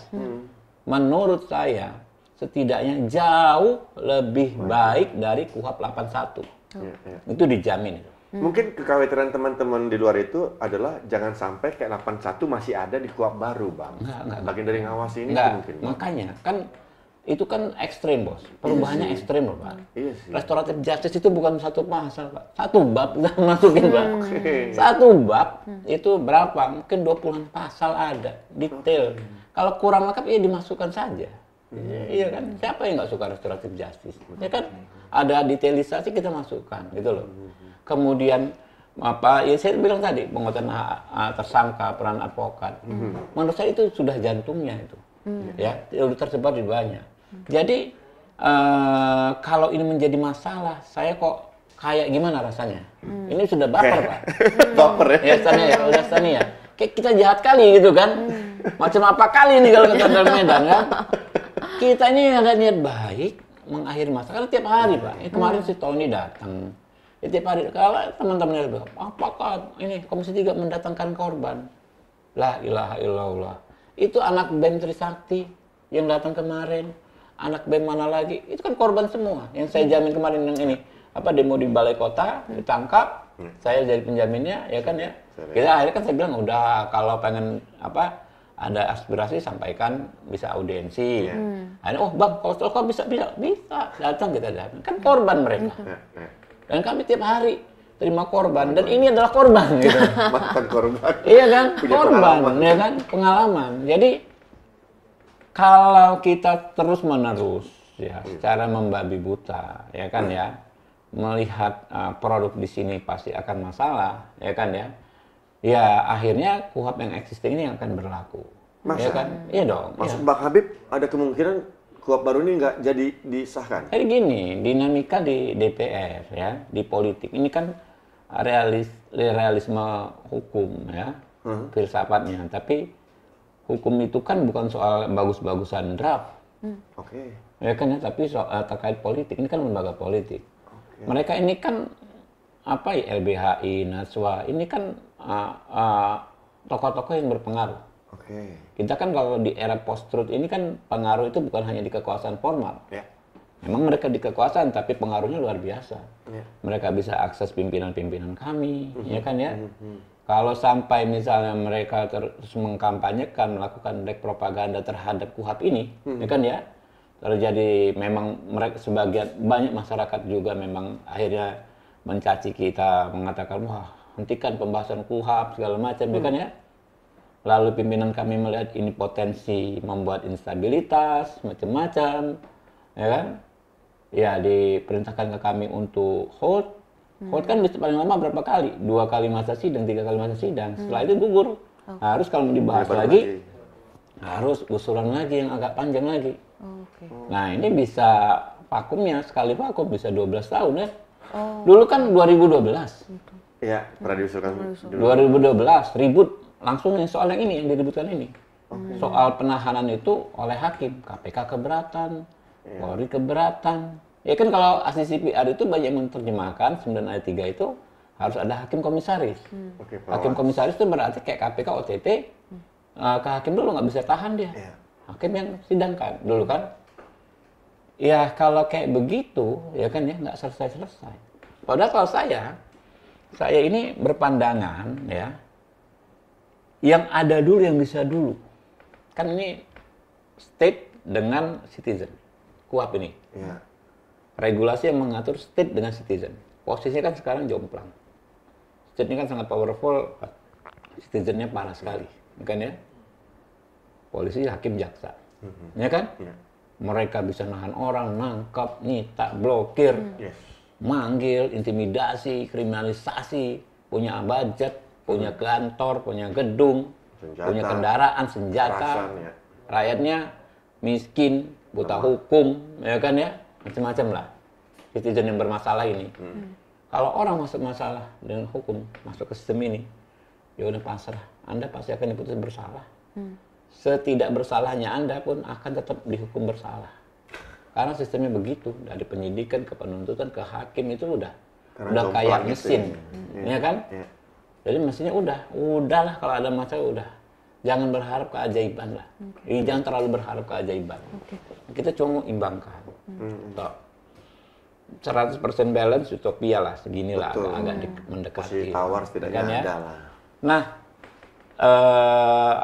menurut saya setidaknya jauh lebih baik dari KUHP 81. Itu dijamin itu. Mungkin kekhawatiran teman-teman di luar itu adalah jangan sampai kayak 81 masih ada di KUHP baru, Bang. Enggak. Bagian dari ngawasi ini mungkin. Makanya kan itu kan ekstrim, Bos. Perubahannya ekstrim loh, Pak. Iya sih. Restoratif justice itu bukan satu pasal, Pak. Satu bab kita masukin, Pak. Satu bab itu berapa? Mungkin 20-an pasal ada, detail. Kalau kurang lengkap ya dimasukkan saja. Iya kan? Siapa yang nggak suka restoratif justice? Ya kan? Ada detailisasi kita masukkan, gitu loh. Kemudian ya saya bilang tadi penguatan tersangka, peran advokat. Menurut saya itu sudah jantungnya itu. Ya, sudah tersebar di banyak. Jadi kalau ini menjadi masalah, saya kok kayak gimana rasanya? Ini sudah baper, Pak. Baper ya? Ya, Stania ya, udah Stania. Kayak kita jahat kali gitu kan. Macam apa kali ini kalau kita dalam Medan kan? Kita ini ada niat baik mengakhiri masalah. Karena tiap hari, Pak. Kemarin si Tony datang. Ya, tiap hari. Kalau teman-temannya bilang, apakah ini Komisi 3 mendatangkan korban? La ilaha illallah. Itu anak BEM Trisakti yang datang kemarin. Anak BEM mana lagi? Itu kan korban semua. Yang saya jamin kemarin yang ini. Apa demo di balai kota, ditangkap. Saya jadi penjaminnya, ya kan ya. Kita akhirnya kan saya bilang, udah kalau pengen apa ada aspirasi sampaikan, bisa audiensi. Akhirnya, oh bang, kalau bisa datang kita datang. Kan korban mereka. Dan kami tiap hari terima korban. Dan ini adalah korban gitu. Mantan korban. Iya kan, Punya korban, pengalaman. ya kan, pengalaman. Jadi kalau kita terus menerus ya secara membabi buta, ya kan ya, melihat produk di sini pasti akan masalah, ya kan ya. Ya akhirnya KUHP yang existing ini yang akan berlaku. Masa? Ya kan? Iya dong. Maksud Ya. Bang Habib ada kemungkinan KUHP baru ini nggak jadi disahkan? Jadi gini, dinamika di DPR ya, di politik ini kan realisme hukum ya, filsafatnya. Tapi hukum itu kan bukan soal bagus-bagusan draft, Oke. ya kan ya, tapi soal terkait politik. Ini kan lembaga politik. Mereka ini kan apa ya, LBHI, Najwa, ini kan tokoh-tokoh yang berpengaruh. Oke. Kita kan kalau di era post-truth ini kan pengaruh itu bukan hanya di kekuasaan formal. Ya. Memang mereka di kekuasaan, tapi pengaruhnya luar biasa. Ya. Mereka bisa akses pimpinan-pimpinan kami, ya kan ya. Kalau sampai misalnya mereka terus mengkampanyekan, melakukan dek propaganda terhadap KUHP ini, ya kan ya, terjadi memang mereka sebagian banyak masyarakat juga memang akhirnya mencaci kita, mengatakan wah hentikan pembahasan KUHP segala macam, ya kan ya. Lalu pimpinan kami melihat ini potensi membuat instabilitas macam-macam, ya kan. Ya diperintahkan ke kami untuk hold. Hold kan bisa paling lama berapa kali? 2 kali masa sidang, 3 kali masa sidang. Setelah itu gugur. Harus kalau mau dibahas lagi, harus usulan lagi yang agak panjang lagi. Nah ini bisa vakumnya, sekali vakum bisa 12 tahun ya. Dulu kan 2012. Iya, pernah diusulkan. 2012 ribut langsung yang soal yang ini, yang diributkan ini. Soal penahanan itu oleh hakim, KPK keberatan, Polri keberatan. Ya kan kalau asli CPR itu banyak menerjemahkan 9 ayat 3 itu harus ada hakim komisaris. Oke, Hakim komisaris itu berarti kayak KPK OTT, ke hakim dulu nggak bisa tahan dia. Iya. Hakim yang sidangkan dulu kan. Ya kalau kayak begitu ya kan ya nggak selesai-selesai. Padahal kalau saya ini berpandangan ya, yang ada dulu yang bisa dulu. Kan ini state dengan citizen, KUHP ini. Iya. Regulasi yang mengatur state dengan citizen. Posisinya kan sekarang jomplang. State ini kan sangat powerful, citizennya parah sekali, kan ya? Polisi, hakim, jaksa, ya kan? Iya. Mereka bisa nahan orang, nangkap, nyita, blokir, Yes. manggil, intimidasi, kriminalisasi, punya budget, punya kantor, punya gedung, Senjata, punya kendaraan, senjata. kekerasan, ya. Rakyatnya miskin, buta hukum, ya kan ya? Macam-macam lah. Citizen yang bermasalah ini. Kalau orang masuk masalah dengan hukum, masuk ke sistem ini, ya udah pasrah. Anda pasti akan diputus bersalah. Setidak bersalahnya Anda pun akan tetap dihukum bersalah. Karena sistemnya begitu, dari penyidikan ke penuntutan ke hakim itu udah Karena kayak jomplang mesin, itu, ya kan? Iya. Jadi mestinya udahlah kalau ada masalah udah. Jangan berharap keajaiban lah. Ini jangan terlalu berharap keajaiban. Kita cuma mau imbangkan. Toh, 100% balance utopia lah, segini lah, Betul. agak mendekati. Posisi tawar setidaknya Kan ya? ada lah. Nah,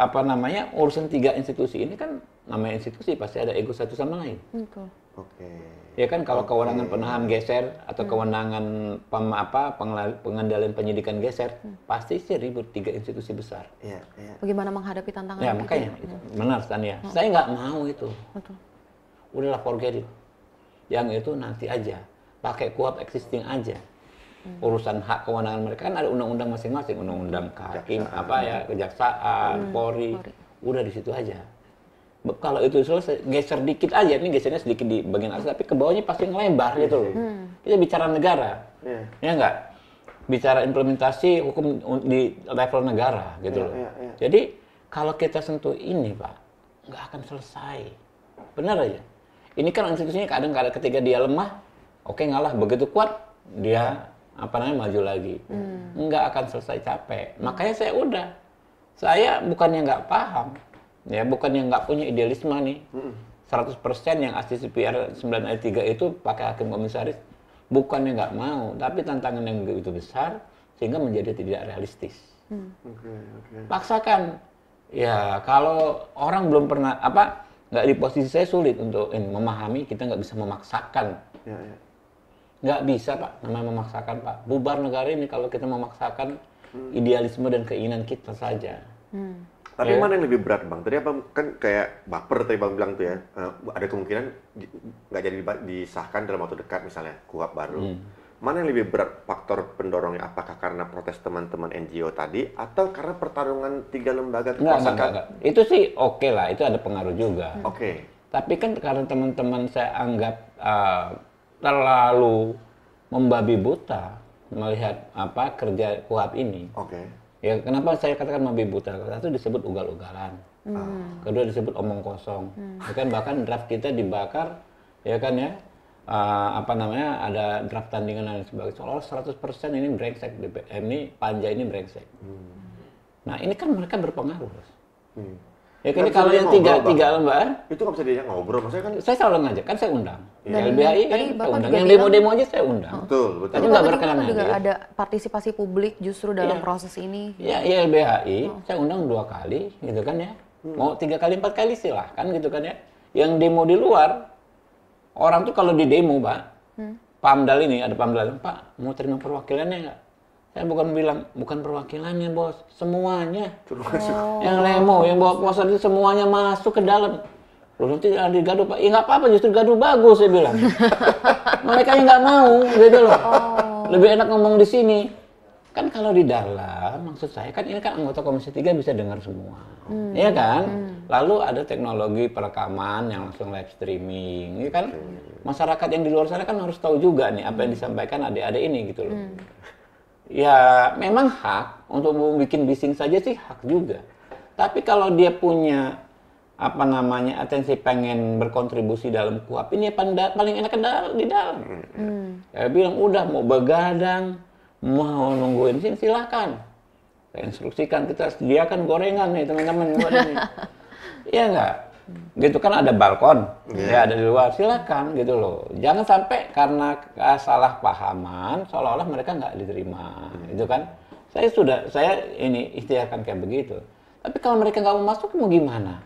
apa namanya, urusan 3 institusi ini kan, namanya institusi pasti ada ego satu sama lain. Oke. Ya kan, kalau kewenangan penahan geser atau kewenangan pengendalian penyidikan geser, pasti sih ribut 3 institusi besar. Iya, iya. Bagaimana menghadapi tantangan Ya itu? makanya, itu. Benar Tania. Saya nggak mau itu. Betul. Udahlah forget it. Yang itu nanti aja. Pakai KUHP existing aja. Urusan hak kewenangan mereka kan ada undang-undang masing-masing. Undang-undang kehakim, kejaksaan, Polri. Udah di situ aja. Kalau itu selesai, geser dikit aja, ini gesernya sedikit di bagian atas, tapi ke bawahnya pasti ngelebar gitu loh. Kita bicara negara, ya nggak? Bicara implementasi hukum di level negara gitu loh. Jadi kalau kita sentuh ini Pak, nggak akan selesai. Benar aja. Ini kan institusinya kadang-kadang ketika dia lemah, oke ngalah, begitu kuat dia maju lagi. Nggak akan selesai capek. Makanya saya bukannya nggak paham. Ya, bukannya nggak punya idealisme nih. 100% yang ACCPR 9 ayat 3 itu pakai hakim komisaris, bukannya nggak mau, tapi tantangan yang begitu besar sehingga menjadi tidak realistis. Paksakan. Ya, kalau orang belum pernah nggak di posisi saya sulit untuk memahami, kita nggak bisa memaksakan. Nggak bisa Pak, namanya memaksakan Pak. Bubar negara ini kalau kita memaksakan idealisme dan keinginan kita saja. Tapi mana yang lebih berat Bang? Tadi kan kayak baper tadi Bang bilang tuh ya, ada kemungkinan nggak jadi disahkan dalam waktu dekat misalnya KUHP baru. Mana yang lebih berat faktor pendorongnya? Apakah karena protes teman-teman NGO tadi atau karena pertarungan 3 lembaga kekuasaan? Enggak. Itu sih oke lah, itu ada pengaruh juga. Tapi kan karena teman-teman saya anggap terlalu membabi buta melihat kerja KUHP ini. Ya, kenapa saya katakan membabi buta? Satu disebut ugal-ugalan, kedua disebut omong kosong. Ya kan, bahkan draft kita dibakar, ya kan ya, ada draft tandingan dan sebagainya. Soal 100% ini brengsek, ini panja ini brengsek. Nah ini kan mereka berpengaruh. Ya kan kalau yang tiga lembar itu nggak bisa diajak ngobrol, maksudnya kan? Saya selalu ngajak, kan saya undang. LBHI kan saya undang, yang demo-demo aja saya undang. Betul. Tapi nggak berkenan juga ada partisipasi publik justru dalam proses ini. Ya LBHI saya undang 2 kali, gitu kan ya. Mau 3 kali, 4 kali silahkan gitu kan ya. Yang demo di luar, orang tuh kalau di demo Pak, Pamdal ini, ada Pamdal, Pak mau terima perwakilannya nggak? Saya bukan perwakilannya bos, semuanya. Yang demo, yang bawa kuasa itu semuanya masuk ke dalam. Loh nanti digaduh Pak, ya nggak apa-apa, justru gaduh bagus saya bilang. Mereka yang nggak mau gitu loh. Lebih enak ngomong di sini. Kan kalau di dalam, maksud saya kan ini kan anggota Komisi 3 bisa dengar semua. Iya kan? Lalu ada teknologi perekaman yang langsung live streaming. Ini kan masyarakat yang di luar sana kan harus tahu juga nih apa yang disampaikan adik-adik ini gitu loh. Ya memang hak untuk bikin bising saja sih hak juga. Tapi kalau dia punya atensi pengen berkontribusi dalam KUHP ini paling enak di dalam. Saya bilang udah mau begadang, mau nungguin sini silahkan. Saya instruksikan, kita sediakan gorengan nih teman-teman buat ini. Iya enggak? Gitu kan ada balkon, ya ada di luar, silakan gitu loh. Jangan sampai karena kesalahpahaman seolah-olah mereka nggak diterima, gitu kan? Saya ini ikhtiarkan kayak begitu. Tapi kalau mereka nggak mau masuk mau gimana?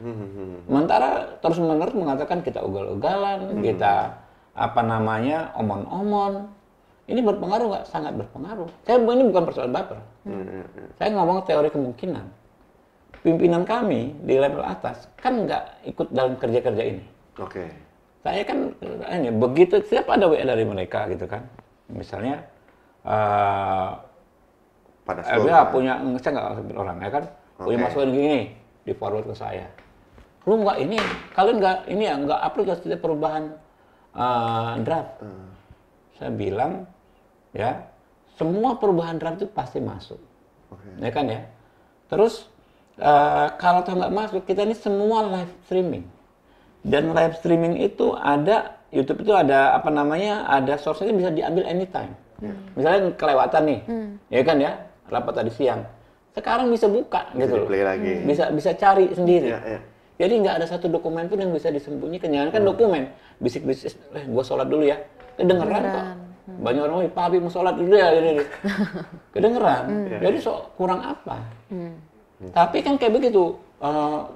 Sementara terus-menerus mengatakan kita ugal-ugalan, kita omon-omon. Ini berpengaruh nggak? Sangat berpengaruh. Ini bukan persoalan baper. Saya ngomong teori kemungkinan. Pimpinan kami di level atas kan nggak ikut dalam kerja-kerja ini. Saya kan begitu setiap ada WA dari mereka gitu kan. Misalnya LBH punya, saya nggak sebut orang ya kan, punya masukan gini di forward ke saya. Lu nggak ini, kalian nggak upload setiap perubahan draft. Saya bilang ya semua perubahan draft itu pasti masuk, ya kan ya. Terus kalau nggak masuk, kita ini semua live streaming. Dan live streaming itu ada, YouTube itu ada ada source-nya bisa diambil anytime. Misalnya kelewatan nih, ya kan ya, rapat tadi siang. Sekarang bisa buka gitu loh. Bisa cari sendiri. Jadi nggak ada satu dokumen pun yang bisa disembunyikan. Jangan kan dokumen, bisik-bisik, gua sholat dulu ya. Kedengeran kok. Banyak orang, Pak Habib mau sholat dulu ya. Kedengeran. Jadi kurang apa? Tapi kan kayak begitu,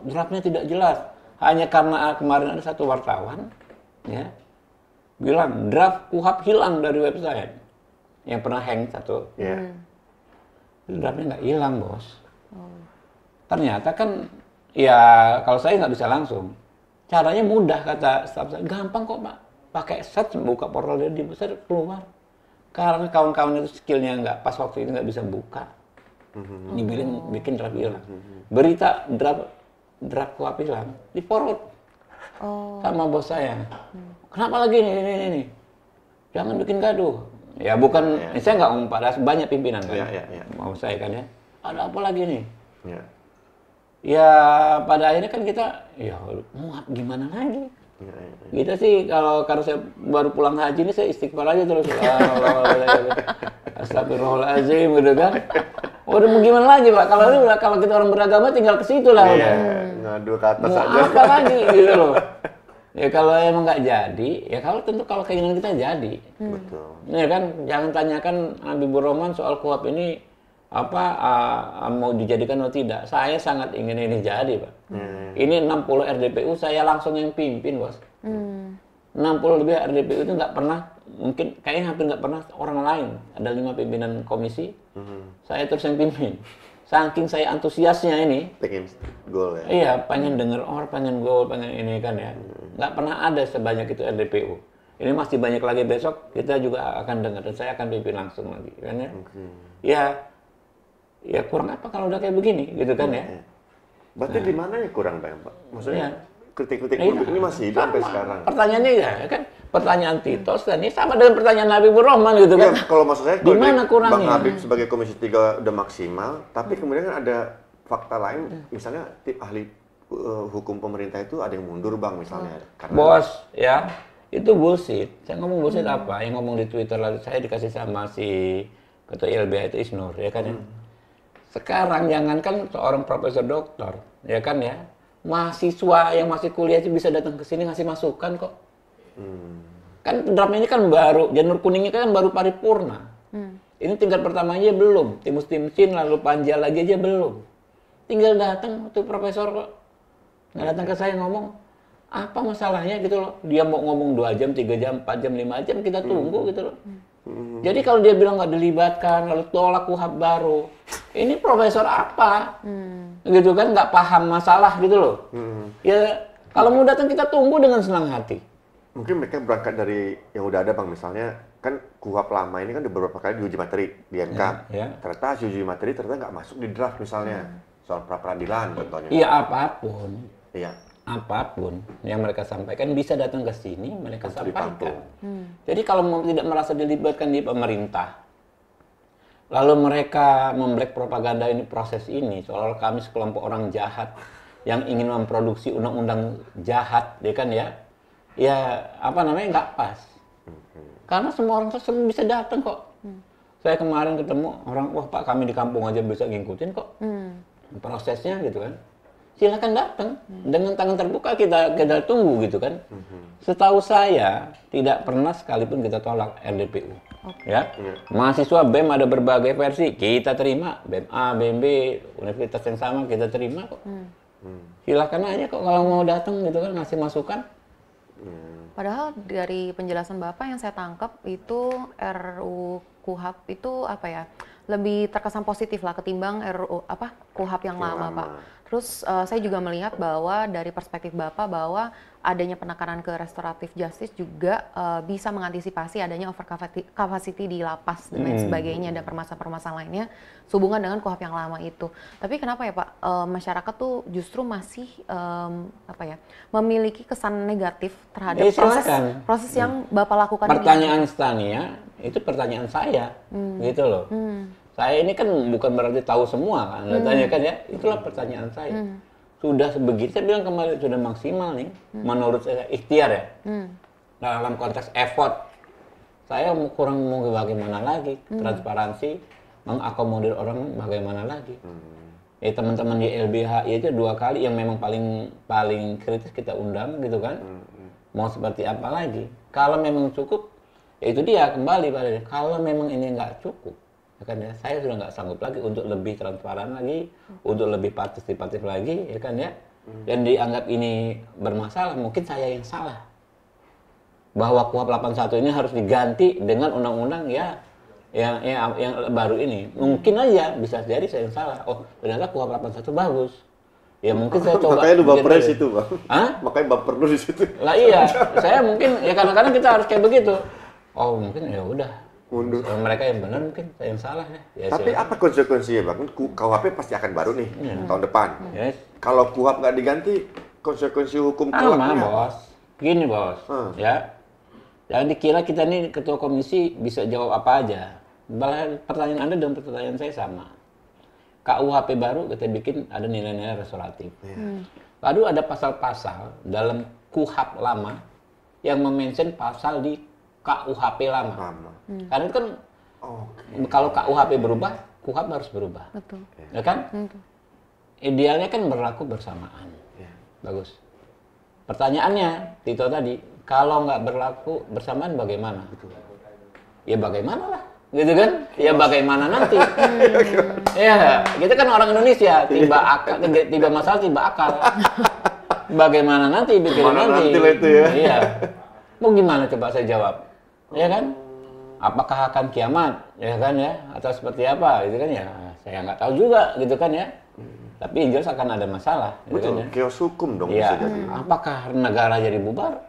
draftnya tidak jelas. Hanya karena kemarin ada satu wartawan, ya, bilang draft KUHP hilang dari website. Yang pernah hang satu. Draftnya nggak hilang, bos. Ternyata kan, ya kalau saya nggak bisa langsung. Caranya mudah, kata staf saya. Gampang kok, Pak. Pakai search, buka portal dari besar keluar. Karena kawan-kawan itu skillnya nggak pas waktu itu nggak bisa buka. Bikin draft hilang. Berita draft KUHP hilang, di forward sama bos saya. Kenapa lagi ini? Jangan bikin gaduh. Ya bukan, saya nggak ngomong pada banyak pimpinan kan. Mau saya kan ya. Ada apa lagi nih? Ya pada akhirnya kan kita, ya mau gimana lagi? Kita sih kalau saya baru pulang haji ini saya istighfar aja terus. Astagfirullahaladzim gitu kan. Udah mau gimana lagi Pak? Kalau kita orang beragama tinggal ke situ lah. Ngadu ke atas mau aja. apa lagi gitu loh. Ya kalau emang nggak jadi, ya kalau keinginan kita jadi. Betul. Ya kan, jangan tanyakan Habibur Rahman soal KUHP ini mau dijadikan atau tidak. Saya sangat ingin ini jadi, Pak. Ini 60 RDPU saya langsung yang pimpin, Bos. 60 lebih RDPU itu nggak pernah, mungkin kayaknya hampir nggak pernah orang lain. Ada 5 pimpinan komisi, saya terus yang pimpin. Saking saya antusiasnya ini, pengen gol ya. Iya, pengen denger pengen gol, pengen ini kan ya. Nggak pernah ada sebanyak itu RDPU. Ini masih banyak lagi besok, kita juga akan dengar dan saya akan pimpin langsung lagi, kan ya. Ya kurang apa kalau udah kayak begini, gitu kan ya. Berarti di mana ya kurang, Pak? Maksudnya kritik-kritik ini masih hidup sampai sekarang. Pertanyaannya ya kan, pertanyaan Titos dan ini sama dengan pertanyaan Habibur Rahman gitu kan. Kalau maksud saya, di mana kurangnya? Bang Habib sebagai Komisi 3 udah maksimal, tapi kemudian kan ada fakta lain, misalnya ahli hukum pemerintah itu ada yang mundur Bang misalnya. Bos, ya itu bullshit. Saya ngomong bullshit apa? Yang ngomong di Twitter lalu saya dikasih sama si ketua ILBH itu Isnur, ya kan ya. Sekarang jangankan seorang profesor doktor, ya kan ya. Mahasiswa yang masih kuliah itu bisa datang ke sini ngasih masukan kok. Kan draft ini kan baru, janur kuningnya kan baru paripurna. Ini tingkat pertamanya belum, timus timsin lalu panja lagi aja belum. Tinggal datang tuh profesor kok. Nggak datang ke saya ngomong, apa masalahnya gitu loh. Dia mau ngomong 2 jam, 3 jam, 4 jam, 5 jam, kita tunggu gitu loh. Jadi kalau dia bilang nggak dilibatkan, lalu tolak KUHP baru, ini profesor apa? Gitu kan, nggak paham masalah gitu loh. Ya kalau mau datang kita tunggu dengan senang hati. Mungkin mereka berangkat dari yang udah ada Bang, misalnya kan KUHP lama ini kan beberapa kali diuji materi di MK. Ternyata hasil uji materi ternyata nggak masuk di draft misalnya. Soal pra-peradilan contohnya. Iya apapun. Iya. Apapun yang mereka sampaikan bisa datang ke sini mereka sampaikan. Jadi kalau tidak merasa dilibatkan di pemerintah, lalu mereka memblack propaganda ini proses ini seolah-olah kami sekelompok orang jahat yang ingin memproduksi undang-undang jahat, ya kan ya? Ya apa namanya nggak pas. Karena semua orang bisa datang kok. Saya kemarin ketemu orang, wah Pak kami di kampung aja bisa ngikutin kok prosesnya gitu kan. Silakan datang dengan tangan terbuka kita tunggu gitu kan. Setahu saya tidak pernah sekalipun kita tolak RDPU. Ya, mahasiswa BEM ada berbagai versi kita terima, BEM A, BEM B, universitas yang sama kita terima kok. Silakan aja kok kalau mau datang gitu kan ngasih masukan. Padahal dari penjelasan Bapak yang saya tangkap itu RUU KUHP itu apa ya? Lebih terkesan positif lah ketimbang RUU KUHP yang lama, Pak. Terus saya juga melihat bahwa dari perspektif Bapak bahwa adanya penekanan ke restoratif justice juga bisa mengantisipasi adanya over capacity di lapas dan lain sebagainya dan permasalahan-permasalahan lainnya sehubungan dengan KUHP yang lama itu. Tapi kenapa ya Pak masyarakat tuh justru masih memiliki kesan negatif terhadap proses yang Bapak lakukan ini? Pertanyaan Stania itu pertanyaan saya, gitu loh. Saya ini kan bukan berarti tahu semua kan, tanyakan ya, itulah pertanyaan saya. Sudah sebegitu, saya bilang kemarin sudah maksimal nih, menurut saya ikhtiar ya. Dalam konteks effort, saya kurang mau bagaimana lagi, transparansi, mengakomodir orang bagaimana lagi. Ya teman-teman di LBH itu 2 kali yang memang paling kritis kita undang gitu kan. Mau seperti apa lagi? Kalau memang cukup, ya itu dia kembali pada kalau memang ini nggak cukup. Ya kan ya, saya sudah nggak sanggup lagi untuk lebih transparan lagi, untuk lebih partisipatif lagi, ya kan ya. Dan dianggap ini bermasalah, mungkin saya yang salah. Bahwa KUHP 81 ini harus diganti dengan undang-undang yang baru ini. Mungkin aja bisa jadi saya yang salah. Oh, ternyata KUHP 81 bagus. Ya mungkin saya coba. Makanya lu baper di situ, Bang. Hah? Makanya baper lu di situ. Lah iya, saya mungkin ya kadang-kadang kita harus kayak begitu. Oh, mungkin ya udah. Mundur. Mereka yang benar mungkin saya yang salah ya. Tapi apa konsekuensinya Bang? KUHP pasti akan baru nih tahun depan. Yes. Kalau KUHP nggak diganti, konsekuensi hukum Sama, telaknya. Bos. Gini, Bos. Ya. Jangan dikira kita nih ketua komisi bisa jawab apa aja. Pertanyaan Anda dan pertanyaan saya sama. KUHP baru kita bikin ada nilai-nilai restoratif. Lalu ada pasal-pasal dalam KUHP lama yang memention pasal di KUHP lama. Karena itu kan kalau KUHP berubah, KUHP harus berubah. Betul. Ya kan? Idealnya kan berlaku bersamaan. Bagus. Pertanyaannya, Tito tadi, kalau nggak berlaku bersamaan bagaimana? Ya bagaimana lah. Gitu kan? Ya bagaimana nanti? Ya, kita kan orang Indonesia, tiba masalah, tiba akal. Bagaimana nanti? Bikin nanti. Itu ya. Iya. Mau gimana coba saya jawab? Ya kan? Apakah akan kiamat? Ya kan ya? Atau seperti apa? Gitu kan ya? Saya nggak tahu juga, gitu kan ya? Tapi yang jelas akan ada masalah. Gitu Betul, kan ya? chaos hukum dong Ya, bisa jadi. apakah negara jadi bubar?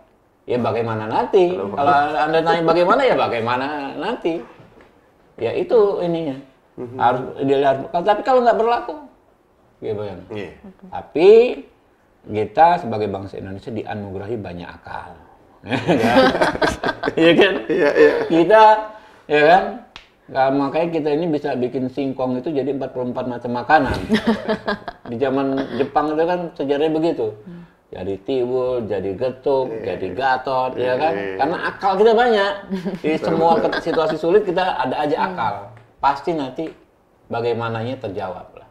Ya bagaimana nanti? Kalau Anda tanya bagaimana, ya bagaimana nanti? Ya itu ininya. Tapi kalau nggak berlaku, ya bagaimana? Tapi kita sebagai bangsa Indonesia dianugerahi banyak akal. Iya kan? Iya. Kita, ya kan? Nah, makanya kita ini bisa bikin singkong itu jadi 44 macam makanan. Di zaman Jepang itu kan sejarahnya begitu. Jadi tiwul, jadi getuk, jadi gatot, ya kan? Karena akal kita banyak. Di semua situasi sulit kita ada aja akal. Pasti nanti bagaimananya terjawab lah.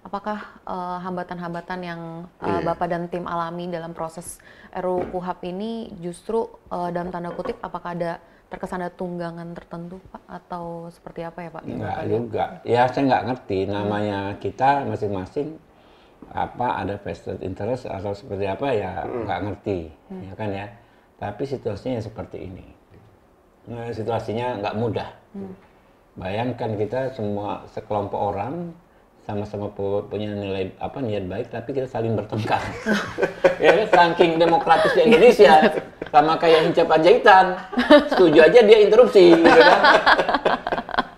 Apakah hambatan-hambatan yang Bapak dan tim alami dalam proses RUU KUHP ini justru dalam tanda kutip apakah ada terkesan ada tunggangan tertentu Pak atau seperti apa ya Pak? Enggak juga. Ya saya nggak ngerti namanya kita masing-masing ada vested interest atau seperti apa ya nggak ngerti ya kan ya. Tapi situasinya seperti ini. Nah, situasinya nggak mudah. Bayangkan kita semua sekelompok orang sama-sama punya nilai niat baik tapi kita saling bertengkar. Ya kan saking demokratisnya Indonesia sama kayak Hinca Panjaitan. Setuju aja dia interupsi gitu kan.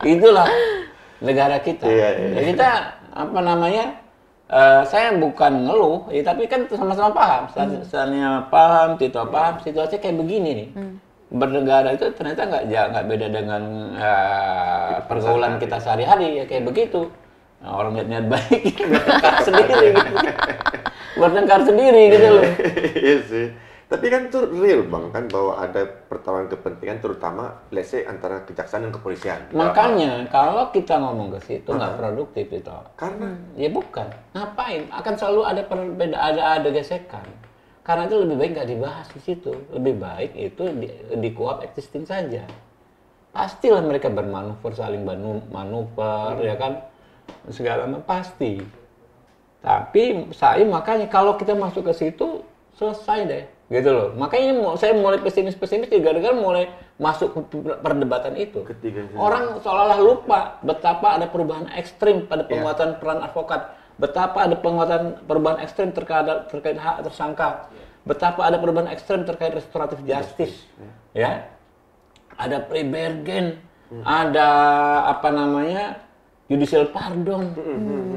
Itulah negara kita. Ya kita saya bukan ngeluh, ya, tapi kan sama-sama paham. Misalnya paham, Tito paham, situasi kayak begini nih. Bernegara itu ternyata nggak beda dengan pergaulan kita sehari-hari ya kayak begitu. Nah, orang niat baik bertengkar sendiri gitu. Bertengkar sendiri gitu loh. Iya sih. Tapi kan itu real Bang kan bahwa ada pertaruhan kepentingan terutama let's say antara kejaksaan dan kepolisian. Makanya kalau kita ngomong ke situ nggak produktif itu. Karena ya bukan. Ngapain? Akan selalu ada perbedaan, ada gesekan. Karena itu lebih baik nggak dibahas di situ. Lebih baik itu di KUHP existing saja. Pastilah mereka bermanuver, saling manuver, ya kan? Segala macam pasti. Tapi makanya kalau kita masuk ke situ selesai deh, gitu loh. Makanya saya mulai pesimis gara-gara mulai masuk ke perdebatan itu. Orang seolah-olah lupa betapa ada perubahan ekstrim pada penguatan peran advokat, betapa ada perubahan ekstrim terkait hak tersangka, betapa ada perubahan ekstrim terkait restoratif justice, ya. Ada plea bargain, ada judicial pardon,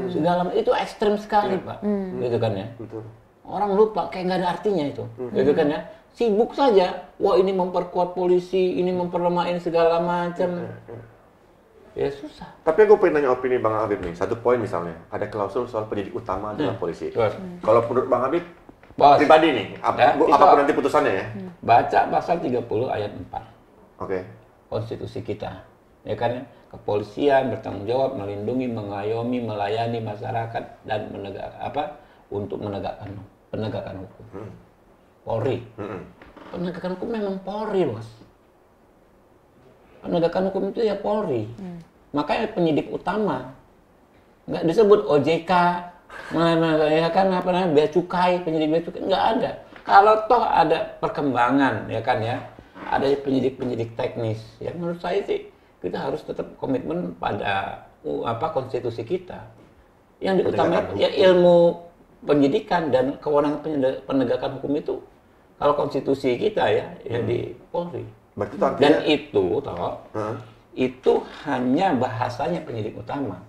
segala itu ekstrim sekali Pak, gitu kan ya. Orang lupa kayak nggak ada artinya itu, gitu kan ya. Sibuk saja, wah ini memperkuat polisi, ini memperlemah ini segala macam. Ya susah. Tapi aku pengen nanya opini Bang Habib nih. Satu poin misalnya, ada klausul soal penyidik utama adalah polisi. Kalau menurut Bang Habib, pribadi nih, apapun nanti putusannya ya. Baca pasal 30 ayat 4. Oke. Konstitusi kita, ya kan? Kepolisian bertanggung jawab melindungi, mengayomi, melayani masyarakat dan untuk penegakan hukum. Polri. Penegakan hukum memang Polri, Bos. Penegakan hukum itu ya Polri. Makanya penyidik utama nggak disebut OJK, ya kan bea cukai, penyidik bea cukai nggak ada. Kalau toh ada perkembangan, ya kan ya, ada penyidik teknis. Ya menurut saya sih kita harus tetap komitmen pada konstitusi kita. Yang diutamakan ya ilmu penyidikan dan kewenangan penegakan hukum itu kalau konstitusi kita ya di Polri. Dan itu itu hanya bahasanya penyidik utama.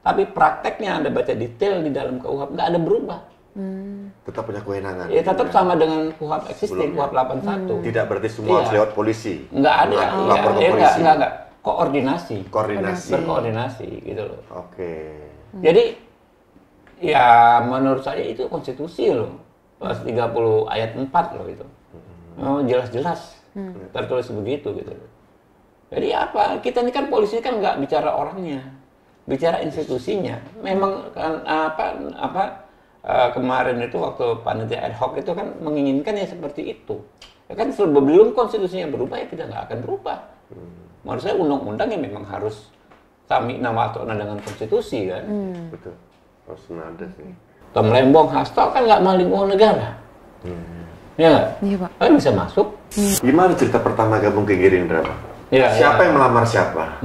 Tapi prakteknya Anda baca detail di dalam KUHP nggak ada berubah. Tetap punya kewenangan. Ya tetap sama dengan KUHP existing, KUHP 81. Tidak berarti semua harus lewat polisi. Nggak ada. Lapor ke polisi. Enggak. Koordinasi. Koordinasi. Berkoordinasi gitu loh. Oke. Jadi ya menurut saya itu konstitusi loh. Pas 30 ayat 4 loh itu. Oh, jelas-jelas tertulis begitu gitu loh. Jadi apa? Kita ini kan polisi kan nggak bicara orangnya, bicara institusinya. Memang kan kemarin itu waktu panitia ad hoc itu kan menginginkan ya seperti itu. Ya kan sebelum konstitusinya berubah ya kita nggak akan berubah. Menurut saya undang-undang ya memang harus sami'na wa ata'na dengan konstitusi kan. Betul. Harus nada sih. Tom Lembong, Hasto kan nggak maling uang negara. Ya nggak? Iya, Pak. Kan bisa masuk. Gimana cerita pertama gabung ke Gerindra, Pak? Ya, Siapa yang melamar siapa?